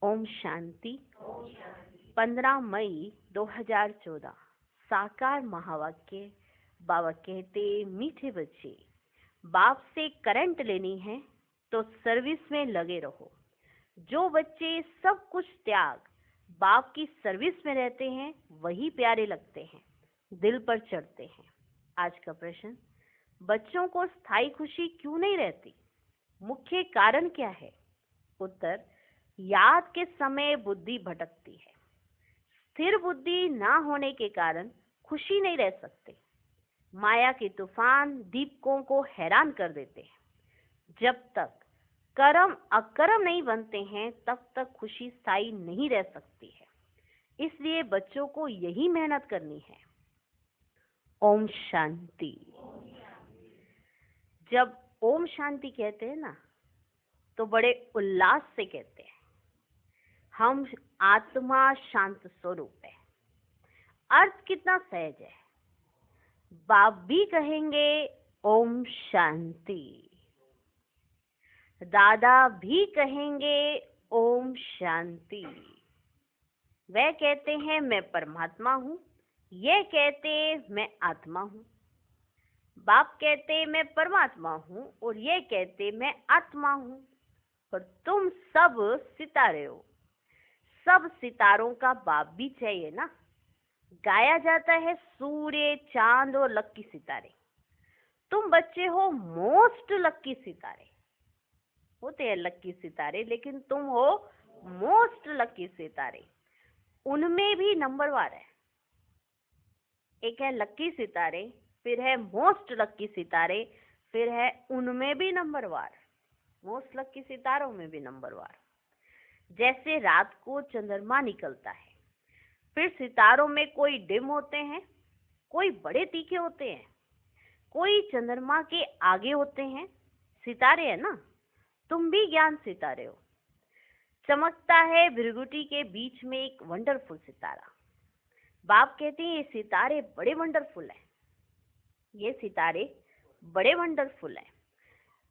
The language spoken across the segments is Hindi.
ओम शांति। 15 मई 2014 साकार महावाक्य। बाबा कहते, मीठे बच्चे, बाप से करंट लेनी है तो सर्विस में लगे रहो। जो बच्चे सब कुछ त्याग बाप की सर्विस में रहते हैं वही प्यारे लगते हैं, दिल पर चढ़ते हैं। आज का प्रश्न, बच्चों को स्थायी खुशी क्यों नहीं रहती? मुख्य कारण क्या है? उत्तर, याद के समय बुद्धि भटकती है। स्थिर बुद्धि ना होने के कारण खुशी नहीं रह सकते। माया के तूफान दीपकों को हैरान कर देते हैं। जब तक कर्म अकर्म नहीं बनते हैं तब तक खुशी स्थायी नहीं रह सकती है। इसलिए बच्चों को यही मेहनत करनी है। ओम शांति। जब ओम शांति कहते हैं ना तो बड़े उल्लास से कहते हैं। हम आत्मा शांत स्वरूप है। अर्थ कितना सहज है। बाप भी कहेंगे ओम शांति, दादा भी कहेंगे ओम शांति। वह कहते हैं मैं परमात्मा हूँ, ये कहते मैं आत्मा हूँ। बाप कहते मैं परमात्मा हूँ और ये कहते मैं आत्मा हूँ। और तुम सब सितारे हो। सब सितारों का बाप भी चाहिए ना। गाया जाता है सूर्य, चांद और लक्की सितारे। तुम बच्चे हो मोस्ट लक्की सितारे। होते हैं लक्की सितारे, लेकिन तुम हो मोस्ट लक्की सितारे। उनमें भी नंबरवार है। एक है लक्की सितारे, फिर है मोस्ट लक्की सितारे, फिर है उनमें भी नंबरवार। मोस्ट लक्की सितारों में भी नंबरवार। जैसे रात को चंद्रमा निकलता है, फिर सितारों में कोई डिम होते हैं, कोई बड़े तीखे होते हैं, कोई चंद्रमा के आगे होते हैं। सितारे है ना। तुम भी ज्ञान सितारे हो। चमकता है भृगुटी के बीच में एक वंडरफुल सितारा। बाप कहते हैं ये सितारे बड़े वंडरफुल हैं। ये सितारे बड़े वंडरफुल हैं।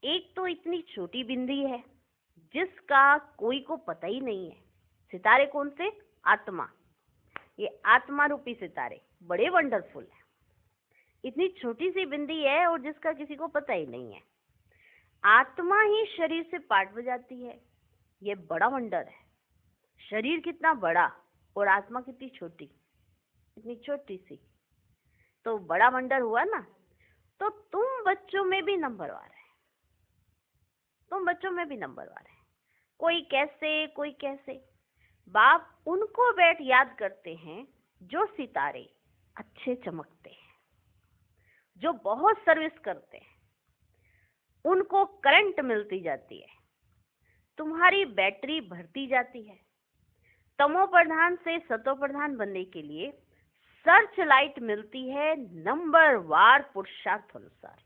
एक तो इतनी छोटी बिंदी है जिसका कोई को पता ही नहीं है। सितारे कौन से? आत्मा। ये आत्मा रूपी सितारे बड़े वंडरफुल है। इतनी छोटी सी बिंदी है और जिसका किसी को पता ही नहीं है। आत्मा ही शरीर से पार्ट बजाती है। ये बड़ा वंडर है। शरीर कितना बड़ा और आत्मा कितनी छोटी, इतनी छोटी सी, तो बड़ा वंडर हुआ ना। तो तुम बच्चों में भी नंबरवार है। तुम बच्चों में भी नंबरवार है। कोई कैसे, कोई कैसे। बाप उनको बैठ याद करते हैं जो सितारे अच्छे चमकते हैं, जो बहुत सर्विस करते हैं। उनको करंट मिलती जाती है। तुम्हारी बैटरी भरती जाती है। तमो प्रधान से सतो प्रधान बनने के लिए सर्च लाइट मिलती है नंबरवार पुरुषार्थ अनुसार।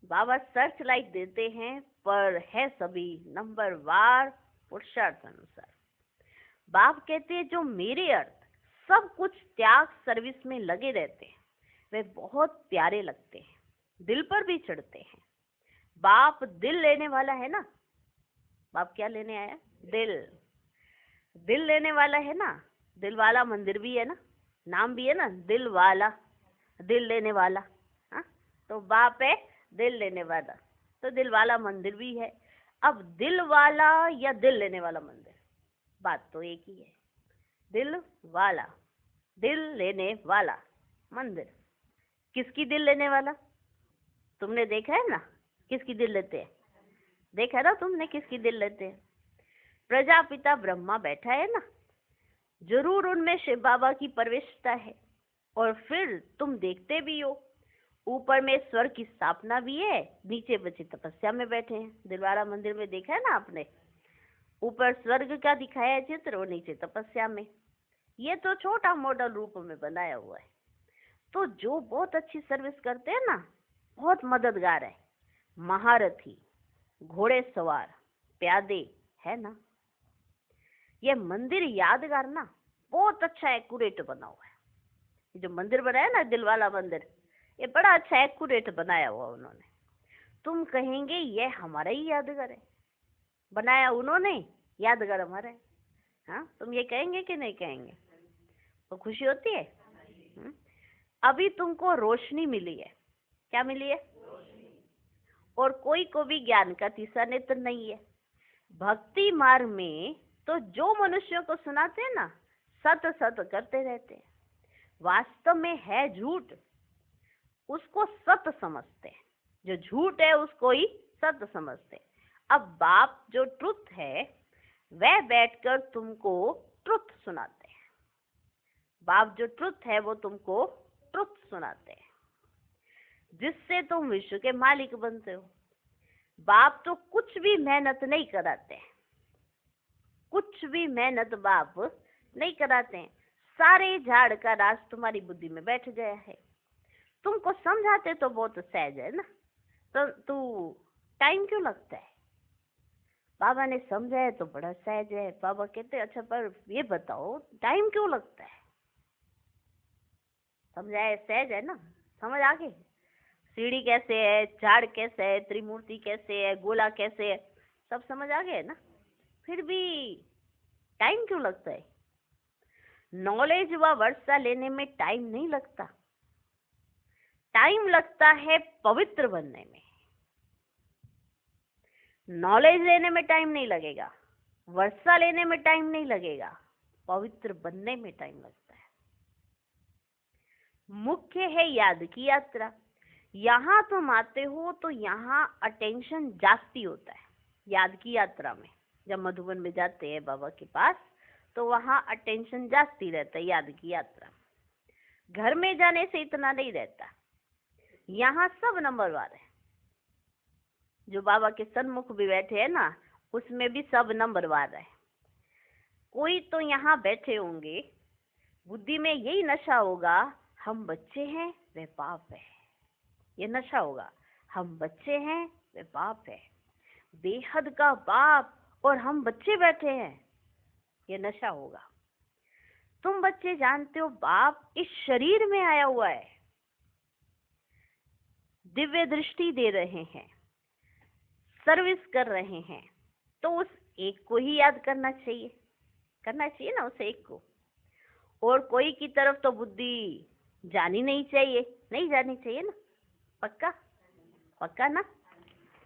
बाबा सर्च लाइट देते हैं पर है सभी नंबरवार पुरुषार्थ अनुसार। बाप कहते हैं जो मेरे अर्थ सब कुछ त्याग सर्विस में लगे रहते हैं वे बहुत प्यारे लगते हैं, दिल पर भी चढ़ते हैं। बाप दिल लेने वाला है ना। बाप क्या लेने आया? दिल। दिल लेने वाला है ना। दिल वाला मंदिर भी है ना, नाम भी है ना, दिल वाला, दिल लेने वाला। हा? तो बाप है दिल लेने वाला, तो दिल वाला मंदिर भी है। अब दिल वाला या दिल लेने वाला मंदिर, बात तो एक ही है। दिल वाला, दिल लेने वाला मंदिर। किसकी दिल लेने वाला? तुमने देखा है ना किसकी दिल लेते हैं? देखा ना तुमने किसकी दिल लेते हैं? प्रजापिता ब्रह्मा बैठा है ना, जरूर उनमें शिव बाबा की प्रविष्टता है। और फिर तुम देखते भी हो ऊपर में स्वर्ग की स्थापना भी है, नीचे बच्चे तपस्या में बैठे हैं। दिलवाड़ा मंदिर में देखा है ना आपने, ऊपर स्वर्ग का दिखाया है चित्र और नीचे तपस्या में। ये तो छोटा मॉडल रूप में बनाया हुआ है। तो जो बहुत अच्छी सर्विस करते हैं ना, बहुत मददगार है, महारथी, घोड़े सवार, प्यादे है ना। ये मंदिर यादगार ना बहुत अच्छा एक्यूरेट बना हुआ है। जो मंदिर बनाया ना दिल वाला मंदिर, ये बड़ा अच्छा एक्यूरेट बनाया हुआ उन्होंने। तुम कहेंगे ये हमारा ही यादगार है, बनाया उन्होंने यादगार हमारा है। हाँ, तुम ये कहेंगे कि नहीं कहेंगे? तो खुशी होती है। अभी तुमको रोशनी मिली है। क्या मिली है? और कोई को भी ज्ञान का तीसरा नेत्र नहीं है। भक्ति मार्ग में तो जो मनुष्यों को सुनाते हैं ना, सत सत करते रहते हैं। वास्तव में है झूठ, उसको सत समझते हैं। जो झूठ है उसको ही सत समझते हैं। अब बाप जो ट्रुथ है वह बैठकर तुमको ट्रुथ सुनाते हैं। बाप जो ट्रुथ है वो तुमको ट्रुथ सुनाते हैं, जिससे तुम विश्व के मालिक बनते हो। बाप तो कुछ भी मेहनत नहीं कराते हैं, कुछ भी मेहनत बाप नहीं कराते हैं। सारे झाड़ का राज तुम्हारी बुद्धि में बैठ गया है। तुमको समझाते तो बहुत सहज है ना, तो तू टाइम क्यों लगता है? बाबा ने समझाया तो बड़ा सहज है। बाबा कहते अच्छा पर ये बताओ टाइम क्यों लगता है? समझाया सहज है ना, समझ आ गई। सीढ़ी कैसे है, झाड़ कैसे है, त्रिमूर्ति कैसे है, गोला कैसे है, सब समझ आ गए ना। फिर भी टाइम क्यों लगता है? नॉलेज व वर्षा लेने में टाइम नहीं लगता, टाइम लगता है पवित्र बनने में। नॉलेज लेने में टाइम नहीं लगेगा, वर्षा लेने में टाइम नहीं लगेगा, पवित्र बनने में टाइम लगता है। मुख्य है याद की यात्रा। यहाँ तुम आते हो तो यहाँ अटेंशन जास्ती होता है। याद की यात्रा में जब मधुबन में जाते हैं बाबा के पास तो वहाँ अटेंशन जास्ती रहता है। याद की यात्रा घर में जाने से इतना नहीं रहता। यहाँ सब नंबरवार है। जो बाबा के सन्मुख भी बैठे हैं ना, उसमें भी सब नंबरवार है। कोई तो यहाँ बैठे होंगे, बुद्धि में यही नशा होगा, हम बच्चे हैं वे पाप है। ये नशा होगा, हम बच्चे हैं वे पाप है। बेहद का बाप और हम बच्चे बैठे हैं, ये नशा होगा। तुम बच्चे जानते हो बाप इस शरीर में आया हुआ है, दिव्य दृष्टि दे रहे हैं, सर्विस कर रहे हैं, तो उस एक को ही याद करना चाहिए ना, उस एक को। और कोई की तरफ तो बुद्धि जानी नहीं चाहिए, नहीं जानी चाहिए ना। पक्का पक्का ना,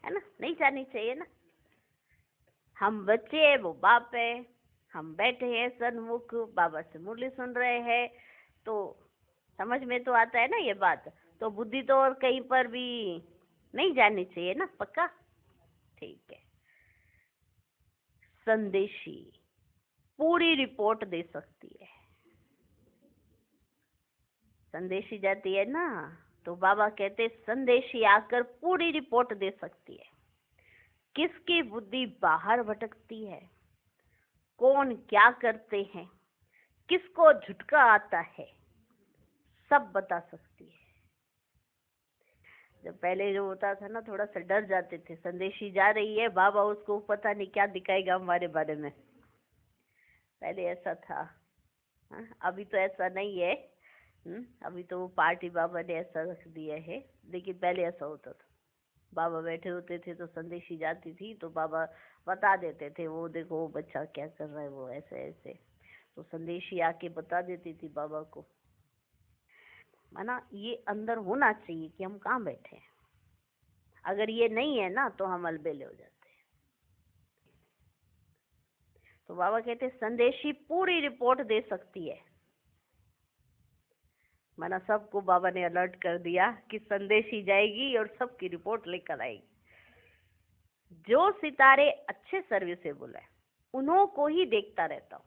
है ना, नहीं जानी चाहिए ना। हम बच्चे हैं, वो बाप है। हम बैठे हैं सन्मुख, बाबा से मुरली सुन रहे हैं, तो समझ में तो आता है ना ये बात। तो बुद्धि तो और कहीं पर भी नहीं जानी चाहिए ना। पक्का? ठीक है। संदेशी पूरी रिपोर्ट दे सकती है। संदेशी जाती है ना, तो बाबा कहते संदेशी आकर पूरी रिपोर्ट दे सकती है। किसकी बुद्धि बाहर भटकती है, कौन क्या करते हैं, किसको झुटका आता है, सब बता सकती है। जब पहले जो होता था ना, थोड़ा सा डर जाते थे, संदेशी जा रही है, बाबा उसको पता नहीं क्या दिखाएगा हमारे बारे में। पहले ऐसा था। हाँ? अभी तो ऐसा नहीं है। अभी तो वो पार्टी बाबा ने ऐसा रख दिया है, लेकिन पहले ऐसा होता था। बाबा बैठे होते थे तो संदेशी जाती थी तो बाबा बता देते थे, वो देखो वो बच्चा क्या कर रहा है, वो ऐसे ऐसे। तो संदेशी आके बता देती थी बाबा को। माना ये अंदर होना चाहिए कि हम कहाँ बैठे हैं। अगर ये नहीं है ना तो हम अलबेले हो जाते हैं। तो बाबा कहते संदेशी पूरी रिपोर्ट दे सकती है। माना सबको बाबा ने अलर्ट कर दिया कि संदेशी जाएगी और सबकी रिपोर्ट लेकर आएगी। जो सितारे अच्छे सर्विसेबल है उन्हों को ही देखता रहता हूँ।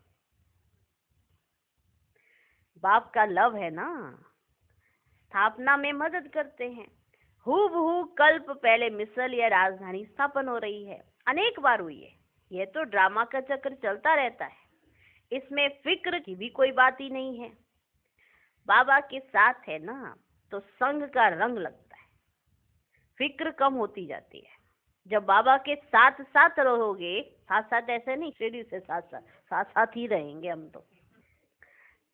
बाप का लव है ना, स्थापना में मदद करते हैं। हूबहू कल्प पहले मिसल या राजधानी स्थापन हो रही है, अनेक बार हुई है। यह तो ड्रामा का चक्र चलता रहता है, इसमें फिक्र की भी कोई बात ही नहीं है। बाबा के साथ है ना तो संग का रंग लगता है, फिक्र कम होती जाती है। जब बाबा के साथ साथ रहोगे, साथ साथ ऐसे नहीं सीढ़ी से साथ साथ, साथ साथ ही रहेंगे हम तो।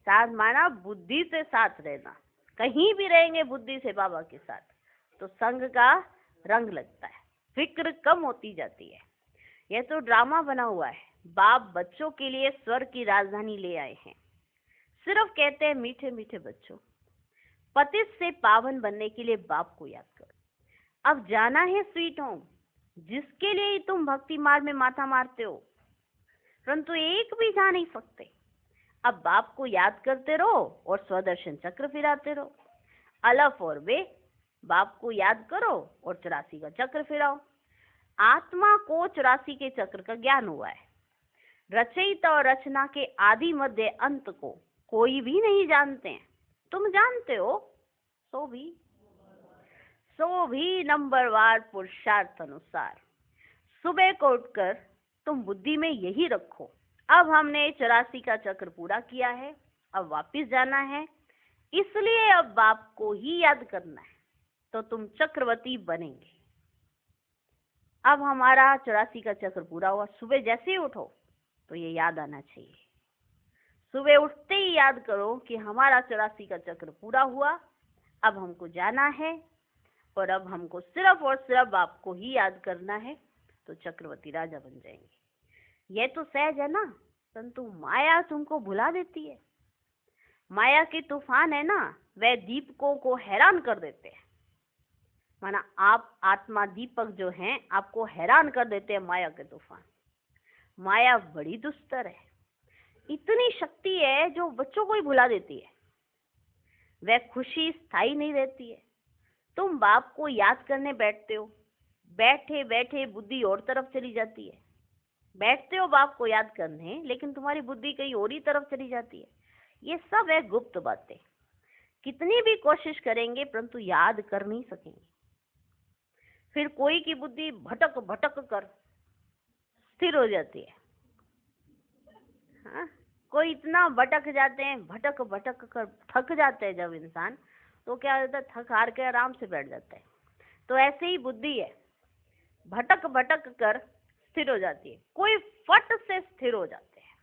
साथ माना बुद्धि से साथ रहना, कहीं भी रहेंगे बुद्धि से बाबा के साथ, तो संग का रंग लगता है, फिक्र कम होती जाती है। यह तो ड्रामा बना हुआ है, बाप बच्चों के लिए स्वर्ग की राजधानी ले आए हैं। सिर्फ कहते हैं मीठे मीठे बच्चों, पतित से पावन बनने के लिए बाप को याद करो। अब जाना है स्वीट होम, जिसके लिए ही तुम भक्ति मार्ग में माथा मारते हो, परंतु एक भी जा नहीं सकते। अब बाप को याद करते रहो और स्वदर्शन चक्र फिराते रहो। अलफ और बे, बाप को याद करो और 84 का चक्र फिराओ। आत्मा को 84 के चक्र का ज्ञान हुआ है। रचयिता और रचना के आदि मध्य अंत को कोई भी नहीं जानते हैं। तुम जानते हो, सो भी नंबरवार पुरुषार्थ अनुसार। सुबह को उठकर तुम बुद्धि में यही रखो, अब हमने 84 का चक्र पूरा किया है, अब वापिस जाना है, इसलिए अब बाप को ही याद करना है, तो तुम चक्रवर्ती बनेंगे। अब हमारा 84 का चक्र पूरा हुआ। सुबह जैसे ही उठो तो ये याद आना चाहिए। सुबह उठते ही याद करो कि हमारा 84 का चक्र पूरा हुआ, अब हमको जाना है और अब हमको सिर्फ और सिर्फ बाप को ही याद करना है, तो चक्रवर्ती राजा बन जाएंगे। यह तो सहज है ना, परंतु माया तुमको भुला देती है। माया के तूफान है ना, वह दीपकों को हैरान कर देते हैं। माना आप आत्मा दीपक जो हैं, आपको हैरान कर देते हैं माया के तूफान। माया बड़ी दुस्तर है, इतनी शक्ति है जो बच्चों को ही भुला देती है। वह खुशी स्थायी नहीं रहती है। तुम बाप को याद करने बैठते हो, बैठे बैठे बुद्धि और तरफ चली जाती है। बैठते हो बाप को याद करने, लेकिन तुम्हारी बुद्धि कहीं और ही तरफ चली जाती है। ये सब है गुप्त बातें। कितनी भी कोशिश करेंगे परंतु याद कर नहीं सकेंगे। फिर कोई की बुद्धि भटक भटक कर स्थिर हो जाती है। हाँ? कोई इतना भटक जाते हैं, भटक भटक कर थक जाते हैं। जब इंसान तो क्या होता है, थक हार के आराम से बैठ जाता है। तो ऐसे ही बुद्धि है, भटक भटक कर स्थिर हो जाती है। कोई फट से स्थिर हो जाते हैं,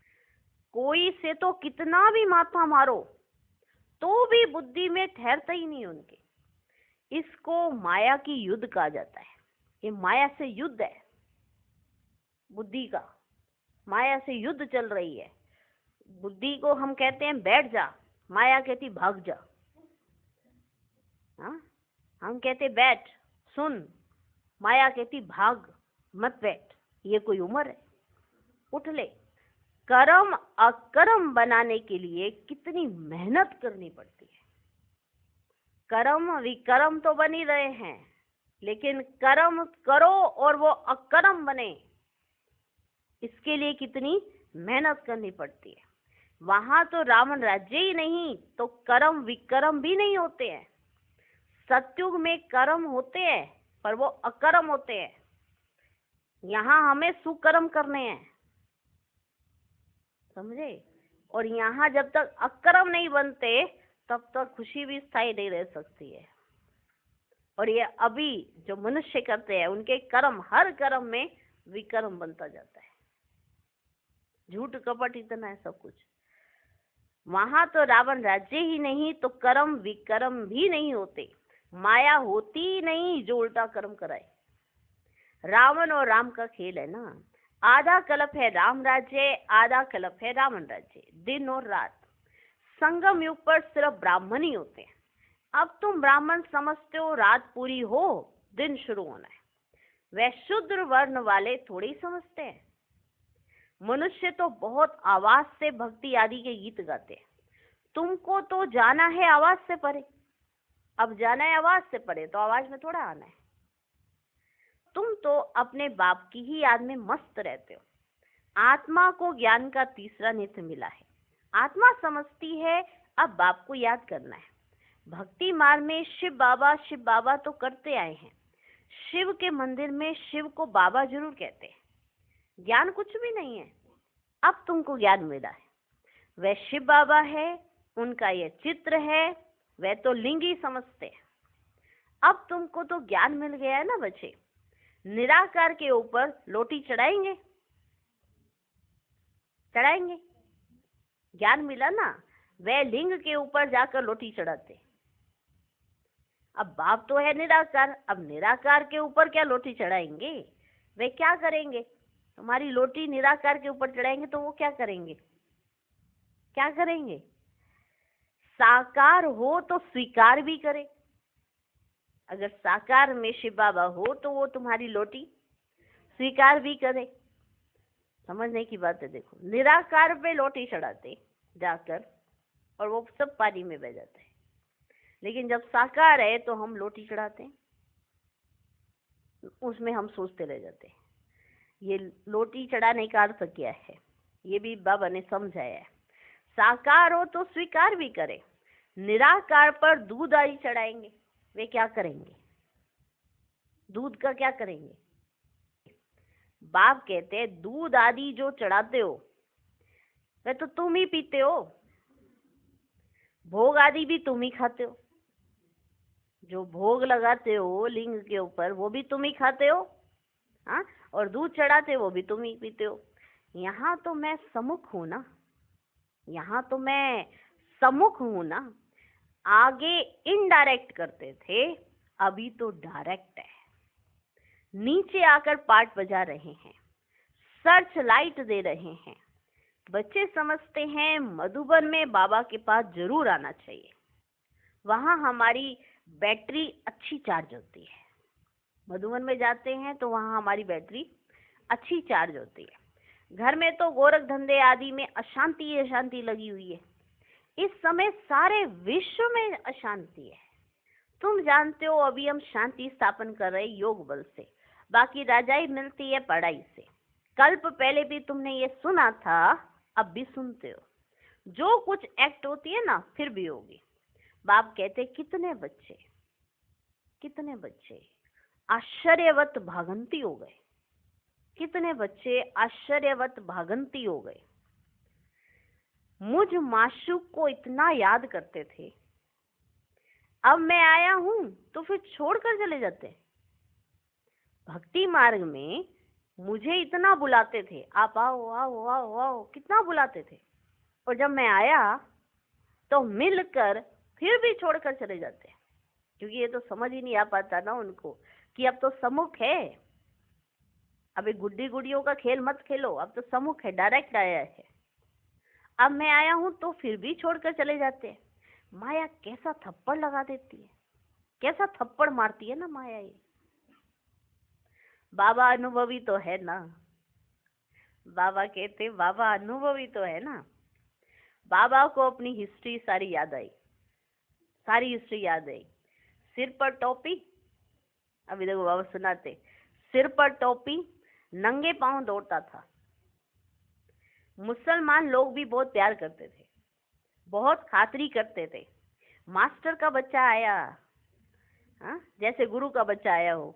कोई से तो कितना भी माथा मारो तो भी बुद्धि में ठहरता ही नहीं उनके। इसको माया की युद्ध कहा जाता है। ये माया से युद्ध है, बुद्धि का माया से युद्ध चल रही है। बुद्धि को हम कहते हैं बैठ जा, माया कहती भाग जा। हाँ? हम कहते बैठ सुन, माया कहती भाग मत बैठ, ये कोई उम्र है, उठ ले। कर्म अकर्म बनाने के लिए कितनी मेहनत करनी पड़ती है। कर्म विकर्म तो बन ही रहे हैं, लेकिन कर्म करो और वो अकर्म बने, इसके लिए कितनी मेहनत करनी पड़ती है। वहां तो रावण राज्य ही नहीं तो कर्म विकर्म भी नहीं होते हैं। सत्युग में कर्म होते हैं पर वो अकर्म होते हैं। यहाँ हमें सुकर्म करने हैं, समझे? और यहाँ जब तक अकर्म नहीं बनते तब तक खुशी भी स्थायी नहीं रह सकती है। और ये अभी जो मनुष्य करते हैं, उनके कर्म हर कर्म में विकर्म बनता जाता है। झूठ कपट इतना है सब कुछ। वहां तो रावण राज्य ही नहीं तो कर्म विकर्म भी नहीं होते। माया होती ही नहीं जो उल्टा कर्म कराए। रावण और राम का खेल है ना, आधा कल्प है राम राज्य, आधा कल्प है रावण राज्य। दिन और रात संगम युग पर सिर्फ ब्राह्मण ही होते हैं। अब तुम ब्राह्मण समझते हो, रात पूरी हो दिन शुरू होना है। वह शूद्र वर्ण वाले थोड़ी समझते हैं। मनुष्य तो बहुत आवाज से भक्ति आदि के गीत गाते हैं। तुमको तो जाना है आवाज से परे। अब जाना है आवाज से परे तो आवाज में थोड़ा आना है। तुम तो अपने बाप की ही याद में मस्त रहते हो। आत्मा को ज्ञान का तीसरा नेत्र मिला है। आत्मा समझती है अब बाप को याद करना है। भक्ति मार्ग में शिव बाबा तो करते आए हैं। शिव के मंदिर में शिव को बाबा जरूर कहते हैं। ज्ञान कुछ भी नहीं है। अब तुमको ज्ञान मिला है, वह शिव बाबा है, उनका यह चित्र है, वह तो लिंग ही समझते हैं। अब तुमको तो ज्ञान मिल गया है ना बच्चे। निराकार के ऊपर लोटी चढ़ाएंगे, चढ़ाएंगे। ज्ञान मिला ना, वह लिंग के ऊपर जाकर लोटी चढ़ाते। अब बाप तो है निराकार, अब निराकार के ऊपर क्या लोटी चढ़ाएंगे? वे क्या करेंगे? तुम्हारी लोटी निराकार के ऊपर चढ़ाएंगे तो वो क्या करेंगे? क्या करेंगे? साकार हो तो स्वीकार भी करे। अगर साकार में शिव बाबा हो तो वो तुम्हारी लोटी स्वीकार भी करे। समझने की बात है। देखो, निराकार पे लोटी चढ़ाते जाकर और वो सब पानी में बह जाते हैं, लेकिन जब साकार है तो हम लोटी चढ़ाते हैं, उसमें हम सोचते रह जाते हैं। ये लोटी चढ़ाने का अर्थ क्या है, ये भी बाबा ने समझाया है। साकार हो तो स्वीकार भी करे। निराकार पर दूध आदि चढ़ाएंगे, वे क्या करेंगे? दूध का क्या करेंगे? बाप कहते हैं दूध आदि जो चढ़ाते हो वे तो तुम ही पीते हो, भोग आदि भी तुम ही खाते हो। जो भोग लगाते हो लिंग के ऊपर वो भी तुम ही खाते हो, हाँ, और दूध चढ़ाते हो वो भी तुम ही पीते हो। यहाँ तो मैं सम्मुख हूं ना, यहाँ तो मैं सम्मुख हूं ना। आगे इनडायरेक्ट करते थे, अभी तो डायरेक्ट है। नीचे आकर पार्ट बजा रहे हैं, सर्च लाइट दे रहे हैं। बच्चे समझते हैं मधुबन में बाबा के पास जरूर आना चाहिए, वहां हमारी बैटरी अच्छी चार्ज होती है। मधुबन में जाते हैं तो वहां हमारी बैटरी अच्छी चार्ज होती है। घर में तो गोरख धंधे आदि में अशांति ही अशांति लगी हुई है। इस समय सारे विश्व में अशांति है। तुम जानते हो अभी हम शांति स्थापन कर रहे योग बल से, बाकी राजाई मिलती है पढ़ाई से। कल्प पहले भी तुमने ये सुना था, अब भी सुनते हो। जो कुछ एक्ट होती है ना फिर भी होगी। बाप कहते कितने बच्चे आश्चर्यवत भागंती हो गए, कितने बच्चे आश्चर्यवत भागंती हो गए। मुझ माशूक को इतना याद करते थे, अब मैं आया हूं तो फिर छोड़कर चले जाते। भक्ति मार्ग में मुझे इतना बुलाते थे, आप आओ आओ आओ आओ, कितना बुलाते थे, और जब मैं आया तो मिलकर फिर भी छोड़कर चले जाते, क्योंकि ये तो समझ ही नहीं आ पाता ना उनको कि अब तो सम्मुख है। अभी गुड्डी गुड़ियों का खेल मत खेलो, अब तो सम्मुख है, डायरेक्ट आया है। अब मैं आया हूं तो फिर भी छोड़कर चले जाते हैं। माया कैसा थप्पड़ लगा देती है, कैसा थप्पड़ मारती है ना माया। ये बाबा अनुभवी तो है ना। बाबा कहते बाबा अनुभवी तो है ना। बाबा को अपनी हिस्ट्री सारी याद आई, सारी हिस्ट्री याद आई। सिर पर टोपी, अभी देखो बाबा सुनाते, सिर पर टोपी, नंगे पांव दौड़ता था। मुसलमान लोग भी बहुत प्यार करते थे, बहुत खातिरी करते थे। मास्टर का बच्चा आया, हाँ, जैसे गुरु का बच्चा आया हो,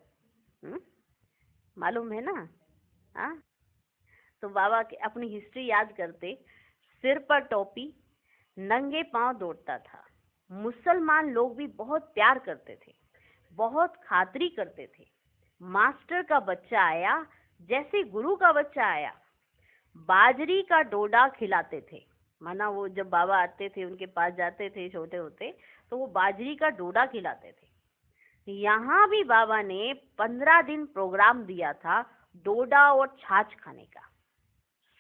मालूम है ना, हाँ। तो बाबा के अपनी हिस्ट्री याद करते, सिर पर टोपी, नंगे पांव दौड़ता था। मुसलमान लोग भी बहुत प्यार करते थे, बहुत खातिरी करते थे। मास्टर का बच्चा आया, जैसे गुरु का बच्चा आया, बाजरी का डोडा खिलाते थे। माना वो जब बाबा आते थे उनके पास जाते थे छोटे होते, तो वो बाजरी का डोडा खिलाते थे। यहाँ भी बाबा ने 15 दिन प्रोग्राम दिया था डोडा और छाछ खाने का।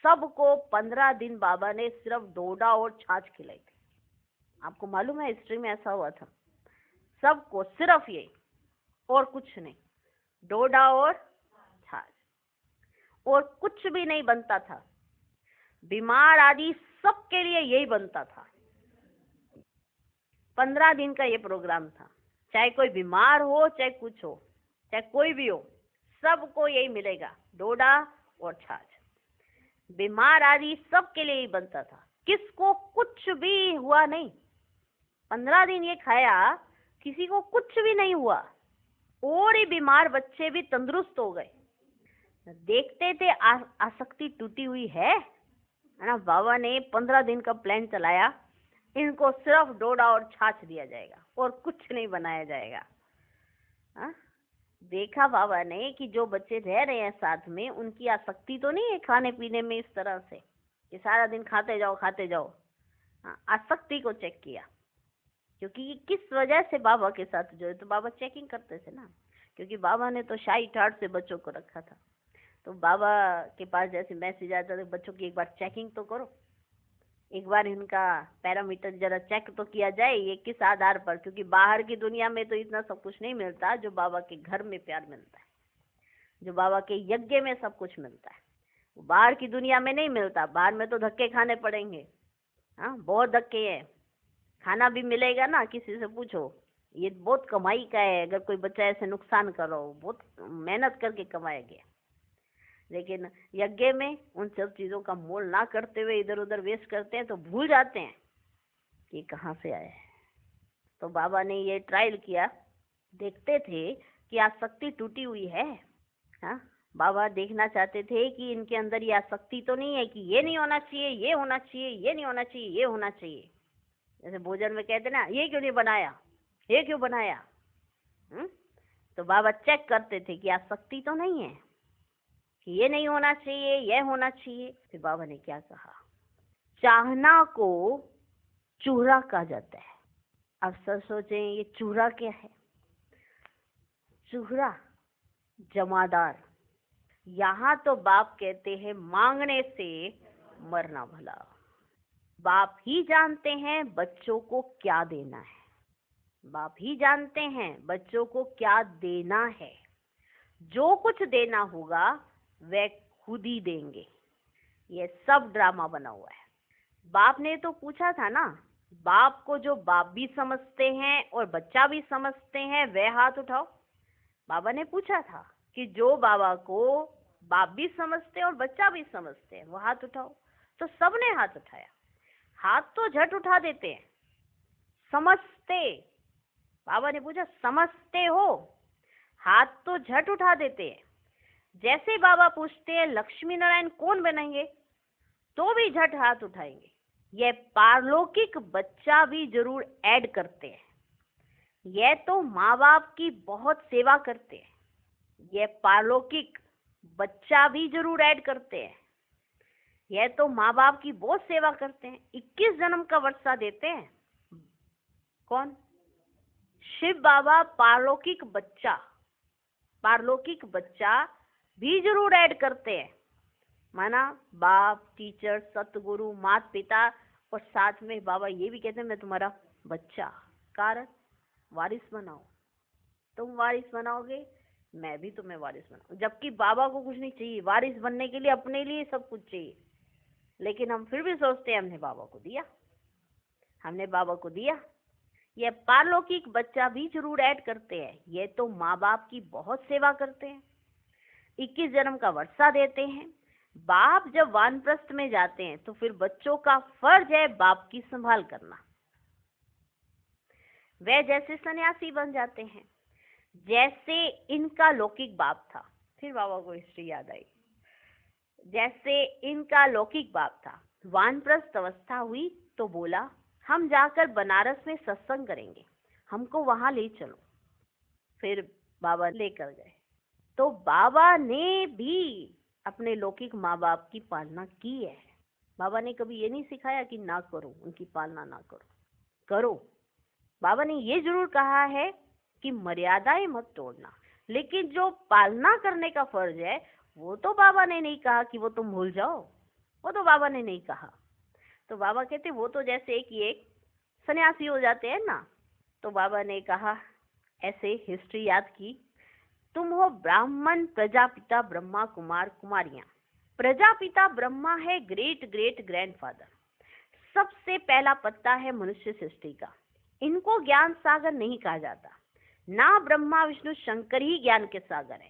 सबको 15 दिन बाबा ने सिर्फ डोडा और छाछ खिलाई थी। आपको मालूम है हिस्ट्री में ऐसा हुआ था, सबको सिर्फ ये और कुछ नहीं, डोडा और छाछ, और कुछ भी नहीं बनता था। बीमार आदि सबके लिए यही बनता था। 15 दिन का ये प्रोग्राम था, चाहे कोई बीमार हो, चाहे कुछ हो, चाहे कोई भी हो, सबको यही मिलेगा, डोडा और छाछ। बीमार आदि सबके लिए ही बनता था, किसको कुछ भी हुआ नहीं। 15 दिन ये खाया, किसी को कुछ भी नहीं हुआ, और ही बीमार बच्चे भी तंदुरुस्त हो गए। देखते थे आसक्ति टूटी हुई है ना। बाबा ने 15 दिन का प्लान चलाया, इनको सिर्फ डोडा और छाछ दिया जाएगा और कुछ नहीं बनाया जाएगा। हा? देखा बाबा ने कि जो बच्चे रह रहे हैं साथ में, उनकी आसक्ति तो नहीं है खाने पीने में इस तरह से कि सारा दिन खाते जाओ खाते जाओ। आसक्ति को चेक किया, क्योंकि ये किस वजह से बाबा के साथ जो है, तो बाबा चेकिंग करते थे ना, क्योंकि बाबा ने तो शाही ठाट से बच्चों को रखा था। तो बाबा के पास जैसे मैसेज आता तो बच्चों की एक बार चेकिंग तो करो, एक बार इनका पैरामीटर जरा चेक तो किया जाए, ये किस आधार पर, क्योंकि बाहर की दुनिया में तो इतना सब कुछ नहीं मिलता जो बाबा के घर में प्यार मिलता है, जो बाबा के यज्ञ में सब कुछ मिलता है, वो बाहर की दुनिया में नहीं मिलता। बाहर में तो धक्के खाने पड़ेंगे, हाँ बहुत धक्के हैं। खाना भी मिलेगा ना, किसी से पूछो, ये बहुत कमाई का है, अगर कोई बच्चा ऐसे नुकसान करो, बहुत मेहनत करके कमाया गया। लेकिन यज्ञ में उन सब चीजों का मोल ना करते हुए इधर उधर वेस्ट करते हैं, तो भूल जाते हैं कि कहाँ से आए हैं। तो बाबा ने ये ट्रायल किया, देखते थे कि आसक्ति टूटी हुई है। हाँ, बाबा देखना चाहते थे कि इनके अंदर ये आसक्ति तो नहीं है कि ये नहीं होना चाहिए, ये होना चाहिए, ये नहीं होना चाहिए, ये होना चाहिए। जैसे भोजन में कहते ना, ये क्यों नहीं बनाया, ये क्यों बनाया। तो बाबा चेक करते थे कि आसक्ति तो नहीं है, कि ये नहीं होना चाहिए, ये होना चाहिए। फिर बाबा ने क्या कहा, चाहना को चूरा कहा जाता है। अब सब सोचें ये चूरा क्या है। चूरा जमादार। यहाँ तो बाप कहते हैं मांगने से मरना भला। बाप ही जानते हैं बच्चों को क्या देना है, बाप ही जानते हैं बच्चों को क्या देना है। जो कुछ देना होगा वह खुद ही देंगे। ये सब ड्रामा बना हुआ है। बाप ने तो पूछा था ना, बाप को जो बाप भी समझते हैं और बच्चा भी समझते हैं वह हाथ उठाओ। बाबा ने पूछा था कि जो बाबा को बाप भी समझते हैं और बच्चा भी समझते हैं वो हाथ उठाओ। तो सबने हाथ उठाया। हाथ तो झट उठा देते हैं, समझते। बाबा ने पूछा समझते हो, हाथ तो झट उठा देते हैं। जैसे बाबा पूछते हैं लक्ष्मी नारायण कौन बनेंगे, तो भी झट हाथ उठाएंगे। यह पारलौकिक बच्चा भी जरूर ऐड करते हैं। यह तो माँ बाप की बहुत सेवा करते हैं। यह पारलौकिक बच्चा भी जरूर ऐड करते हैं। यह तो माँ बाप की बहुत सेवा करते हैं। 21 जन्म का वर्षा देते हैं। कौन? शिव बाबा पारलौकिक बच्चा भी जरूर ऐड करते हैं। माना बाप, टीचर, सतगुरु, माता पिता, और साथ में बाबा ये भी कहते हैं मैं तुम्हारा बच्चा। कारण वारिस बनाओ। तुम वारिस बनाओगे, मैं भी तुम्हें वारिस बनाऊं। जबकि बाबा को कुछ नहीं चाहिए, वारिस बनने के लिए अपने लिए सब कुछ चाहिए। लेकिन हम फिर भी सोचते हैं हमने बाबा को दिया, हमने बाबा को दिया। यह पारलौकिक बच्चा भी जरूर ऐड करते हैं। ये तो माँ बाप की बहुत सेवा करते हैं। 21 जन्म का वर्षा देते हैं। बाप जब वानप्रस्थ में जाते हैं तो फिर बच्चों का फर्ज है बाप की संभाल करना। वे जैसे सन्यासी बन जाते हैं जैसे इनका लौकिक बाप था। फिर बाबा को हिस्ट्री याद आई। जैसे इनका लौकिक बाप था, वानप्रस्थ अवस्था हुई तो बोला हम जाकर बनारस में सत्संग करेंगे, हमको वहां ले चलो। फिर बाबा लेकर गए। तो बाबा ने भी अपने लौकिक माँ बाप की पालना की है। बाबा ने कभी ये नहीं सिखाया कि ना करो, उनकी पालना ना करो, करो। बाबा ने ये जरूर कहा है कि मर्यादाएं मत तोड़ना, लेकिन जो पालना करने का फर्ज है वो तो बाबा ने नहीं कहा कि वो तुम भूल जाओ, वो तो बाबा ने नहीं कहा। तो बाबा कहते वो तो जैसे कि एक सन्यासी हो जाते हैं ना। तो बाबा ने कहा, ऐसे हिस्ट्री याद की, तुम हो ब्राह्मण, प्रजापिता ब्रह्मा, कुमार कुमारियां। प्रजापिता ब्रह्मा है ग्रेट ग्रेट ग्रैंडफादर, सबसे पहला पत्ता है मनुष्य सृष्टि का। इनको ज्ञान सागर नहीं कहा जाता, ना ब्रह्मा विष्णु शंकर ही ज्ञान के सागर है।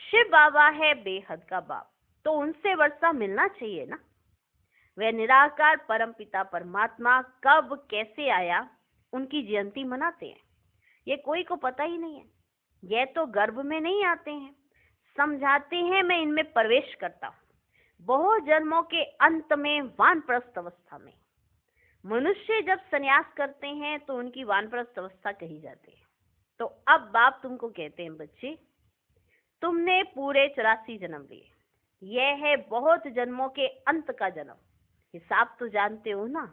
शिव बाबा है बेहद का बाप, तो उनसे वर्षा मिलना चाहिए ना। वह निराकार परम पिता परमात्मा कब कैसे आया उनकी जयंती मनाते हैं, ये कोई को पता ही नहीं है। यह तो गर्भ में नहीं आते हैं, समझाते हैं मैं इनमें प्रवेश करता हूँ। बहुत जन्मों के अंत में वानप्रस्थ अवस्था में मनुष्य जब संन्यास करते हैं तो उनकी वानप्रस्थ अवस्था कही जाती है। तो अब बाप तुमको कहते हैं बच्चे, तुमने पूरे 84 जन्म लिए, यह है बहुत जन्मों के अंत का जन्म, हिसाब तो जानते हो ना।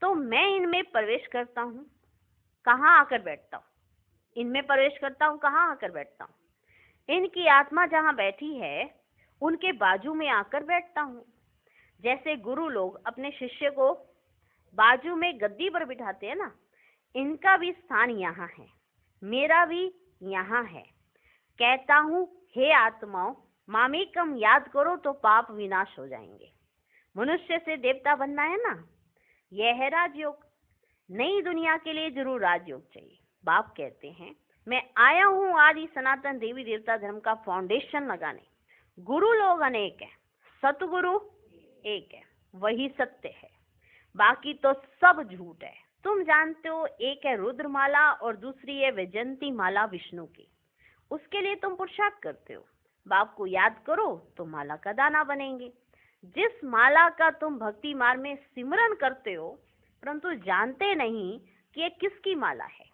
तो मैं इनमें प्रवेश करता हूँ, कहाँ आकर बैठता हूँ, इनमें प्रवेश करता हूँ, कहाँ आकर बैठता हूँ। इनकी आत्मा जहाँ बैठी है उनके बाजू में आकर बैठता हूँ। जैसे गुरु लोग अपने शिष्य को बाजू में गद्दी पर बिठाते हैं ना, इनका भी स्थान यहाँ है, मेरा भी यहाँ है। कहता हूँ, हे आत्माओं, मामेकम याद करो तो पाप विनाश हो जाएंगे। मनुष्य से देवता बनना है ना, यह है राजयोग। नई दुनिया के लिए जरूर राजयोग चाहिए। बाप कहते हैं, मैं आया हूँ आदि सनातन देवी देवता धर्म का फाउंडेशन लगाने। गुरु लोग अनेक हैं, सतगुरु एक है, वही सत्य है, बाकी तो सब झूठ है। तुम जानते हो, एक है रुद्रमाला और दूसरी है वैजयंती माला विष्णु की। उसके लिए तुम पुरुषार्थ करते हो। बाप को याद करो तो माला का दाना बनेंगे। जिस माला का तुम भक्ति मार्ग में सिमरन करते हो, परंतु जानते नहीं कि ये किसकी माला है।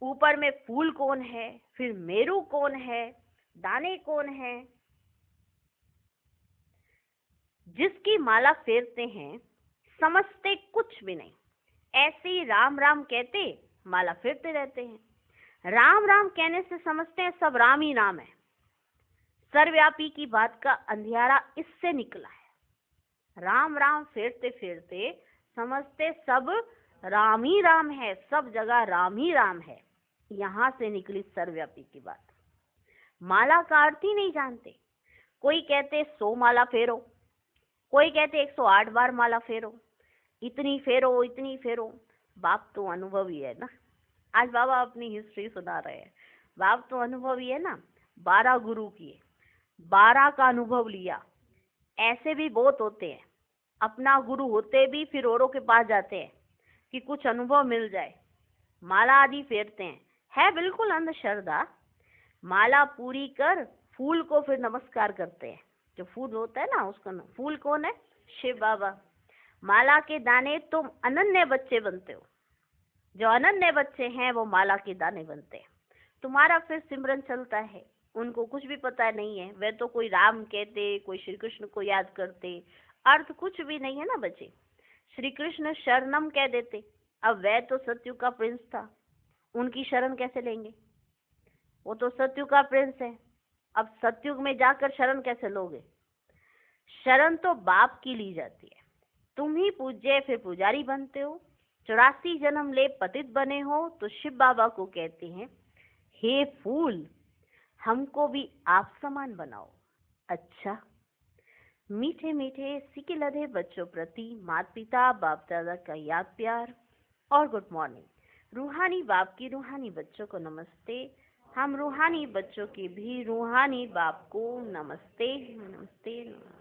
ऊपर में फूल कौन है, फिर मेरू कौन है, दाने कौन है। जिसकी माला फेरते हैं समझते कुछ भी नहीं, ऐसे ही राम राम कहते माला फेरते रहते हैं। राम राम कहने से समझते हैं सब राम ही नाम है। सर्वव्यापी की बात का अंधियारा इससे निकला है। राम राम फेरते फेरते समझते सब राम ही राम है, सब जगह राम ही राम है। यहाँ से निकली सर्वव्यापी की बात। माला का अर्थ ही नहीं जानते। कोई कहते 100 माला फेरो, कोई कहते 108 बार माला फेरो, इतनी फेरो इतनी फेरो। बाप तो अनुभवी है ना। आज बाबा अपनी हिस्ट्री सुना रहे हैं। बाप तो अनुभवी है ना। 12 गुरु किए, 12 का अनुभव लिया। ऐसे भी बहुत होते हैं, अपना गुरु होते भी फिर औरों के पास जाते हैं कि कुछ अनुभव मिल जाए। माला आदि फेरते हैं, है बिल्कुल अंधश्रद्धा। माला पूरी कर फूल को फिर नमस्कार करते हैं। जो फूल होता है ना, उसका फूल कौन है? शिव बाबा। माला के दाने तुम अनन्य बच्चे बनते हो। जो अनन्य बच्चे हैं वो माला के दाने बनते हैं। तुम्हारा फिर सिमरन चलता है। उनको कुछ भी पता नहीं है। वे तो कोई राम कहते, कोई श्री कृष्ण को याद करते, अर्थ कुछ भी नहीं है ना बच्चे। श्री कृष्ण शरणम कह देते। अब वह तो सतयुग का प्रिंस था, उनकी शरण कैसे लेंगे? वो तो सतयुग का प्रिंस है। अब सतयुग में जाकर शरण कैसे लोगे? शरण तो बाप की ली जाती है। तुम ही पूज्य फिर पुजारी बनते हो। 84 जन्म ले पतित बने हो तो शिव बाबा को कहते हैं, हे फूल, हमको भी आप समान बनाओ। अच्छा, मीठे मीठे सिके लधे बच्चों प्रति माता पिता बाप दादा का याद प्यार और गुड मॉर्निंग। रूहानी बाप की रूहानी बच्चों को नमस्ते। हम रूहानी बच्चों की भी रूहानी बाप को नमस्ते नमस्ते नमस्ते।